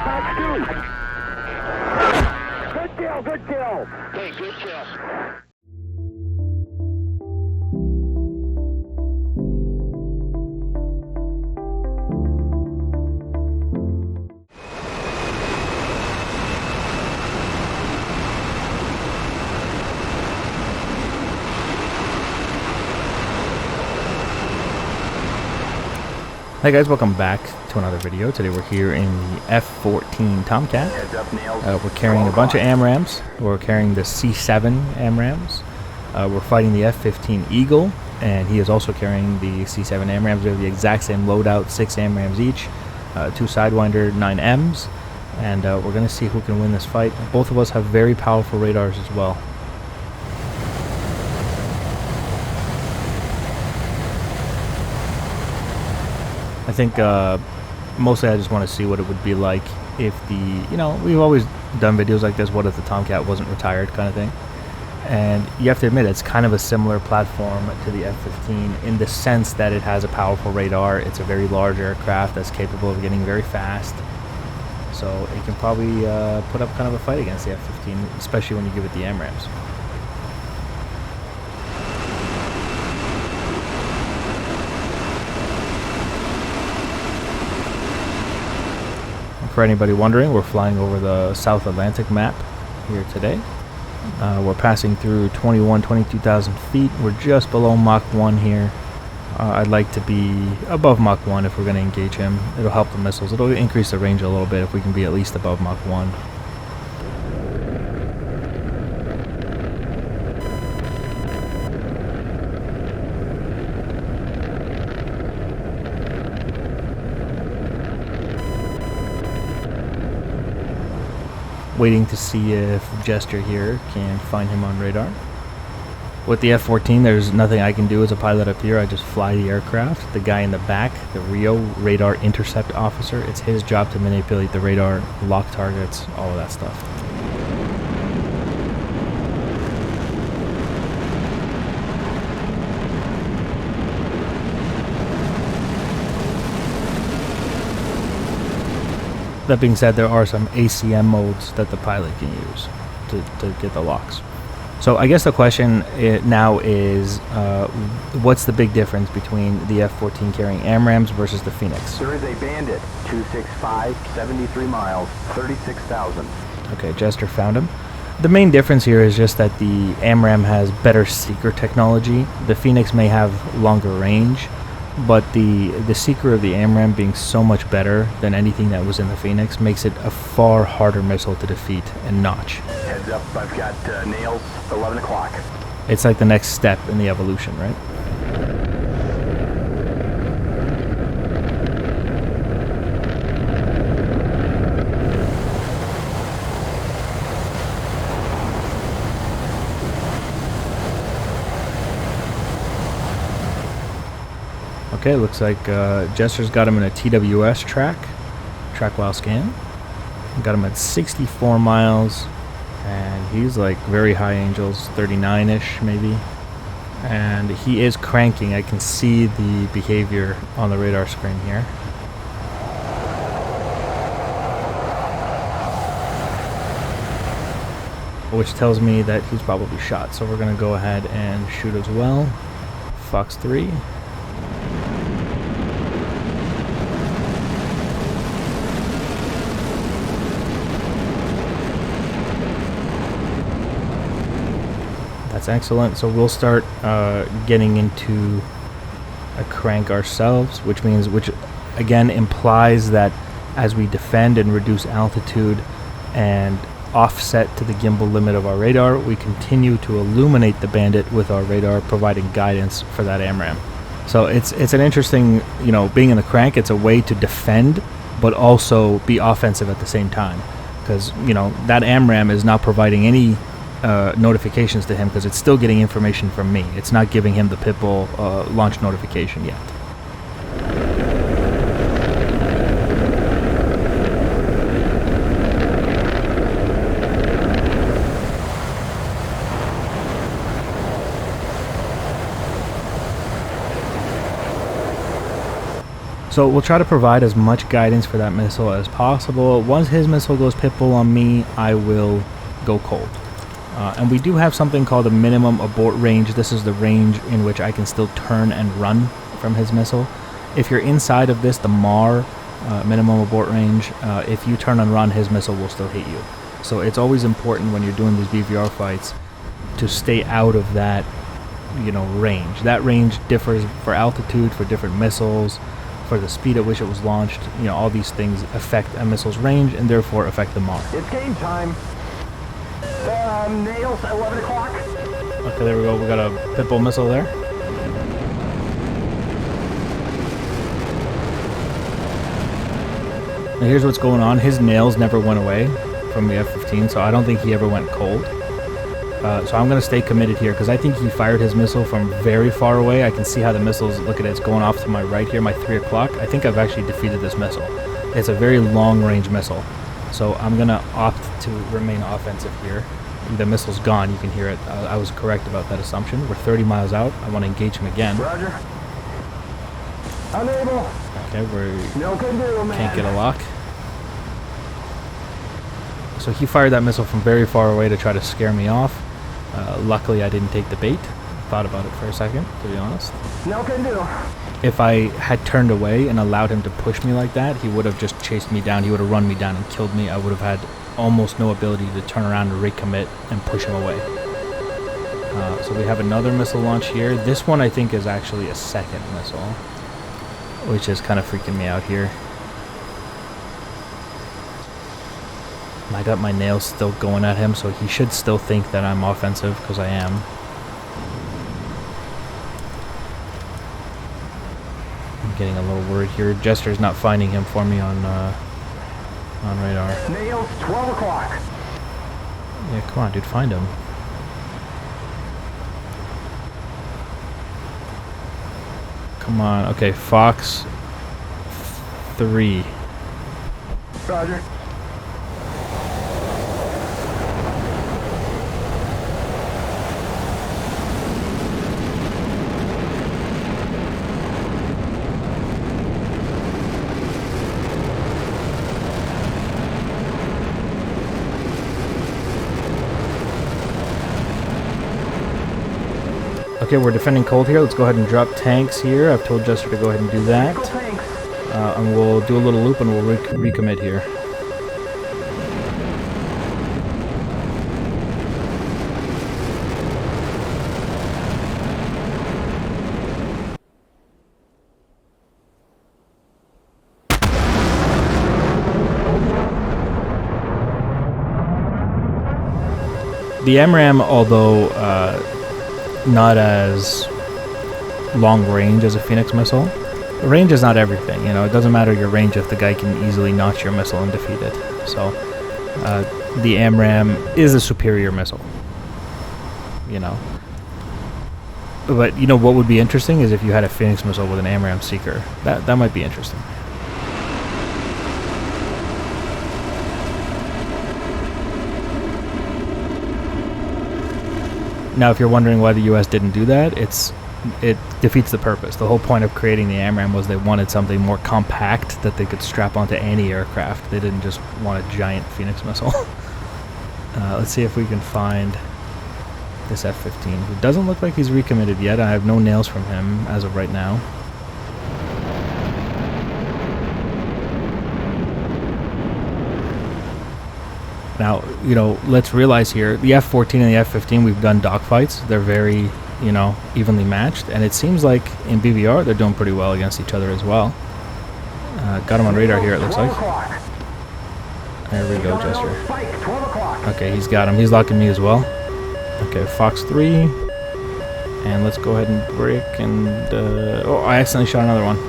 Good kill, good kill. Hey, good kill. Hey guys, welcome back to another video. Today we're here in the F-14 Tomcat. We're carrying a bunch of AMRAMs. We're carrying the C7 AMRAMs. We're fighting the F-15 Eagle, and he is also carrying the C7 AMRAMs. We have the exact same loadout, 6 AMRAMs each, 2 Sidewinder 9Ms, and we're going to see who can win this fight. Both of us have very powerful radars as well. I think mostly I just want to see what it would be like if we've always done videos like this, what if the Tomcat wasn't retired kind of thing. And you have to admit it's kind of a similar platform to the F-15 in the sense that it has a powerful radar. It's a very large aircraft that's capable of getting very fast. So it can probably put up kind of a fight against the F-15, especially when you give it the AMRAMs. For anybody wondering, we're flying over the South Atlantic map here today. We're passing through 22,000 feet. We're just below Mach 1 here. I'd like to be above Mach 1 if we're going to engage him. It'll help the missiles. It'll increase the range a little bit if we can be at least above Mach 1. Waiting to see if Jester here can find him on radar. With the F-14, there's nothing I can do as a pilot up here. I just fly the aircraft. The guy in the back, the RIO, Radar Intercept Officer, it's his job to manipulate the radar, lock targets, all of that stuff. That being said, there are some ACM modes that the pilot can use to get the locks. So I guess the question now is, what's the big difference between the F-14 carrying AMRAMs versus the Phoenix? There is a Bandit, 265, 73 miles, 36,000. Okay, Jester found him. The main difference here is just that the AMRAM has better seeker technology. The Phoenix may have longer range, but the seeker of the AMRAM being so much better than anything that was in the Phoenix makes it a far harder missile to defeat and notch. Heads up, I've got nails, 11 o'clock. It's like the next step in the evolution, right? Okay, looks like Jester's got him in a TWS track while scan. Got him at 64 miles, and he's like very high angels, 39-ish maybe. And he is cranking. I can see the behavior on the radar screen here. Which tells me that he's probably shot. So we're gonna go ahead and shoot as well. Fox 3. That's excellent. So we'll start getting into a crank ourselves, which again implies that as we defend and reduce altitude and offset to the gimbal limit of our radar, we continue to illuminate the Bandit with our radar, providing guidance for that AMRAM. So it's an interesting, being in the crank, it's a way to defend but also be offensive at the same time, because that AMRAM is not providing any notifications to him because it's still getting information from me. It's not giving him the Pitbull launch notification yet. So we'll try to provide as much guidance for that missile as possible. Once his missile goes pitbull on me, I will go cold. And we do have something called a minimum abort range. This is the range in which I can still turn and run from his missile. If you're inside of this, the MAR, minimum abort range, if you turn and run, his missile will still hit you. So it's always important when you're doing these BVR fights to stay out of that, you know, range. That range differs for altitude, for different missiles, for the speed at which it was launched. You know, all these things affect a missile's range and therefore affect the MAR. It's game time. Nails, 11 o'clock. Okay, there we go. We got a pitbull missile there. And here's what's going on. His nails never went away from the F-15, so I don't think he ever went cold. So I'm going to stay committed here because I think he fired his missile from very far away. I can see how the missiles, look at it, it's going off to my right here, my 3 o'clock. I think I've actually defeated this missile. It's a very long-range missile. So I'm going to opt to remain offensive here. The missile's gone, you can hear it. I was correct about that assumption. We're 30 miles out. I want to engage him again. Roger. Unable. Okay, we No can do, man. can't get a lock. So he fired that missile from very far away to try to scare me off. Luckily, I didn't take the bait. Thought about it for a second, to be honest. No can do. If I had turned away and allowed him to push me like that, he would have just chased me down. He would have run me down and killed me. I would have had almost no ability to turn around and recommit and push him away. So we have another missile launch here. This one I think is actually a second missile, which is kind of freaking me out here. I got my nails still going at him, so he should still think that I'm offensive, because I am. I'm getting a little worried here. Jester's not finding him for me on radar. Nails, 12 o'clock. Yeah, come on, dude, find him. Come on. Okay, Fox 3. Roger. Okay, we're defending cold here. Let's go ahead and drop tanks here. I've told Jester to go ahead and do that. And we'll do a little loop and we'll recommit here. The MRAM, although not as long range as a Phoenix missile, range is not everything. You know, it doesn't matter your range if the guy can easily notch your missile and defeat it. So the MRAM is a superior missile. You know. But you know what would be interesting is if you had a Phoenix missile with an AMRAM seeker. That might be interesting. Now, if you're wondering why the US didn't do that, it defeats the purpose. The whole point of creating the AMRAM was they wanted something more compact that they could strap onto any aircraft. They didn't just want a giant Phoenix missile. Let's see if we can find this F-15. It doesn't look like he's recommitted yet. I have no nails from him as of right now. Now, you know, let's realize here, the F-14 and the F-15, we've done dogfights. They're very, you know, evenly matched. And it seems like in BVR, they're doing pretty well against each other as well. Got him on radar here, it looks like. There we go, Jester. Okay, he's got him. He's locking me as well. Okay, Fox 3. And let's go ahead and break and... oh, I accidentally shot another one.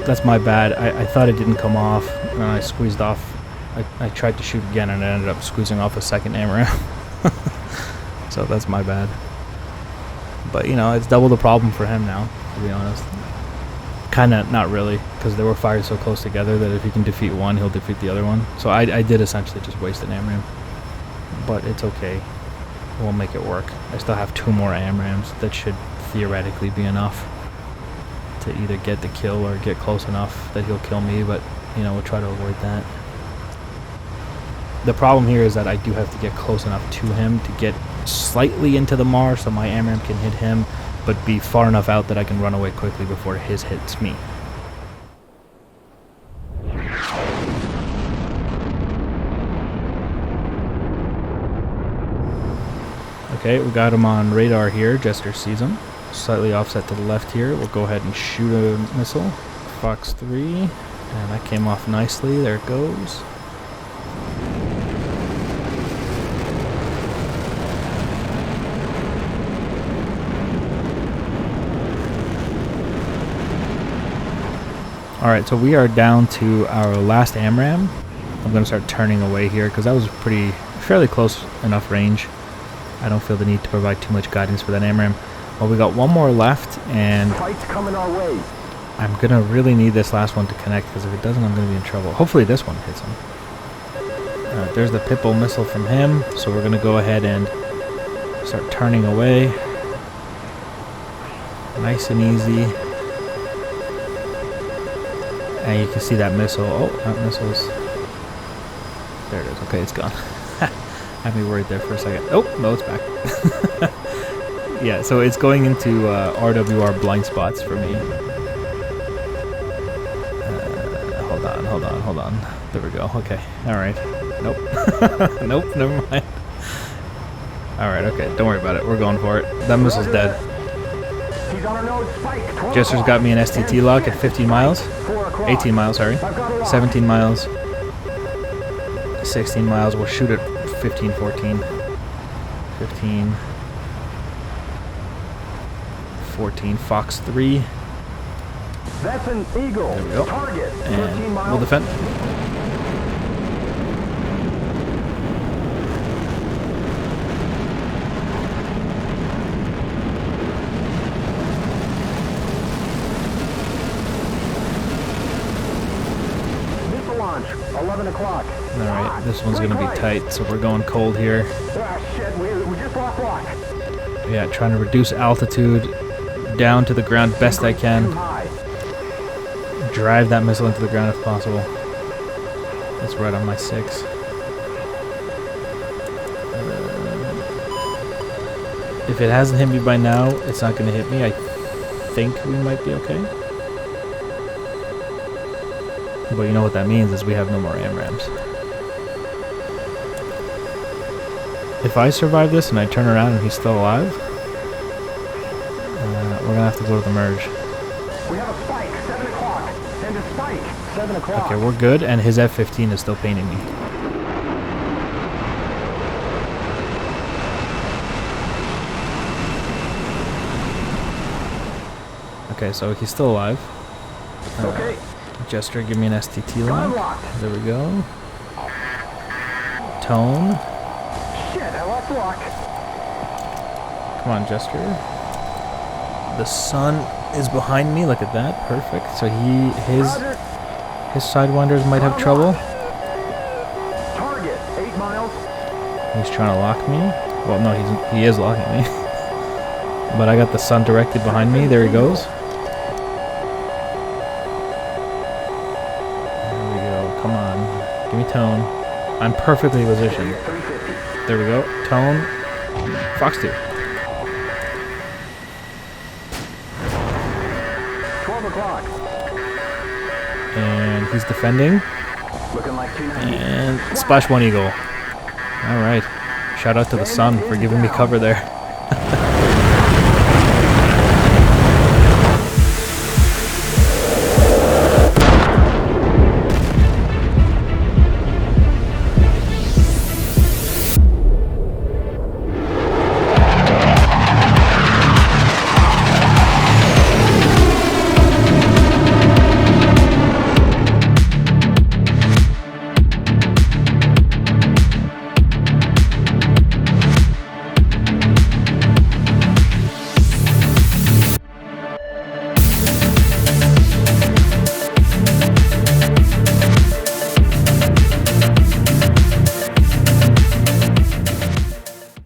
That's my bad. I thought it didn't come off, and I squeezed off. I tried to shoot again, and I ended up squeezing off a second AMRAM. So that's my bad. But, you know, it's double the problem for him now, to be honest. Kind of, not really, because they were fired so close together that if he can defeat one, he'll defeat the other one. So I did essentially just waste an AMRAM. But it's okay. We'll make it work. I still have 2 more AMRAMs that should theoretically be enough to either get the kill or get close enough that he'll kill me, but, you know, we'll try to avoid that. The problem here is that I do have to get close enough to him to get slightly into the MAR so my AMRAM can hit him, but be far enough out that I can run away quickly before his hits me. Okay, we got him on radar here. Jester sees him. Slightly offset to the left here. We'll go ahead and shoot a missile. Fox 3. And that came off nicely. There it goes. Alright, so we are down to our last AMRAM. I'm going to start turning away here because that was fairly close enough range. I don't feel the need to provide too much guidance for that AMRAM. Well, we got one more left, and Fight's coming our way. I'm going to really need this last one to connect, because if it doesn't, I'm going to be in trouble. Hopefully this one hits him. There's the Pitbull missile from him, so we're going to go ahead and start turning away. Nice and easy. And you can see that missile. Oh, that missile's... There it is. Okay, it's gone. Had me worried there for a second. Oh, no, it's back. Yeah, so it's going into RWR blind spots for me. Hold on. There we go. Okay. Alright. Nope. Nope, never mind. Alright, okay. Don't worry about it. We're going for it. That missile's dead. Jester's got me an STT lock at 15 miles. 18 miles, sorry. 17 miles. 16 miles. We'll shoot it 15, 14. 15. 14. Fox 3. That's an eagle. There we go. Target. And we'll defend. Missile launch. 11 o'clock. Alright, this one's going to be tight, so we're going cold here. Ah, shit, we just lost lock. Yeah, trying to reduce altitude down to the ground best I can. Drive that missile into the ground if possible. It's right on my 6. If it hasn't hit me by now, it's not going to hit me. I think we might be okay. But you know what that means is we have no more AMRAMs. If I survive this and I turn around and he's still alive, we're going to have to go to the merge. We have a spike. 7 o'clock. Send a spike. 7 o'clock. Okay, we're good, and his F-15 is still paining me. Okay, so he's still alive. Okay. Jester, give me an STT lock. There we go. Tone. Shit, I lost lock. Come on, Jester. The sun is behind me. Look at that. Perfect. So his sidewinders might have trouble. Target. 8 miles. He's trying to lock me. Well, no, he is locking me. But I got the sun directed behind me. There he goes. There we go. Come on. Give me tone. I'm perfectly positioned. There we go. Tone. Fox 2. 12 o'clock. And he's defending. Looking like 290. And splash 1 eagle. Alright. Shout out to the sun for giving me cover there.